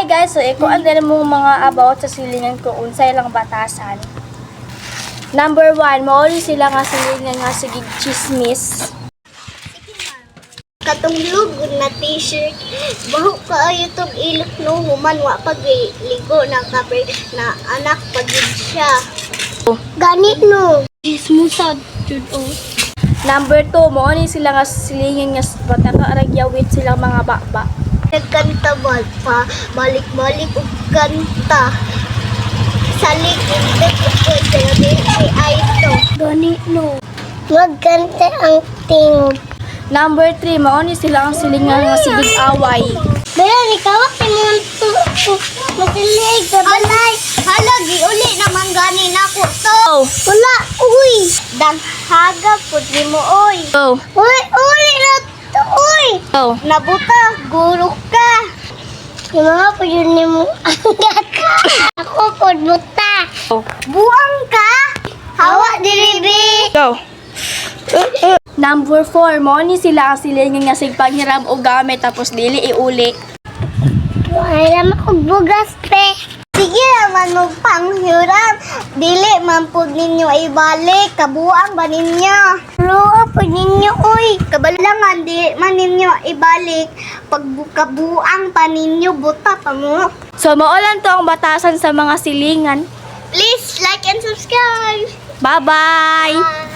Hi guys, so ikuan din mo mga about sa silingan ko unsay lang batasan. Number 1, mauli sila nga silingan nga sige chismis. Katong lugod na t-shirt, baho kaayo tong ilok no human wa pagligo na kape na anak pagid siya. Gani no. Ismusad jud o. Number 2, mauli sila nga silingan nga bataka aragyawit sila mga baba. Nagkanta pa, balik-balik og kanta. Salik hindi ko pero di ay to. Gani no. Magkanta ang tingog. Number 3, mauni sila ang silingan nga sigig away. Pero ni kawak ni mo masilig ka balay. Hala, giuli naman gani na ko to. Wala, uy. Daghaga pud ni mo oy. Go. Uy, uli na to oy. Go. Nabuta, guro ka. Yung mga po yun ni mo ka. Ako po buta. Go. Buang ka. Hawa diribi. Go. Number 4, mauni sila ang silingan nga sig panghiram og gamit tapos dili iuli. Ay naman kong bugas pe. Sige naman mo panghiram. Dili man po ninyo ibalik. Kabuang ba ninyo? Luo po ninyo uy. Kabalangan di man ninyo ibalik. Pag kabuang pa ninyo buta pa mo. So maulan to ang batasan sa mga silingan. Please like and subscribe. Bye-bye. Bye.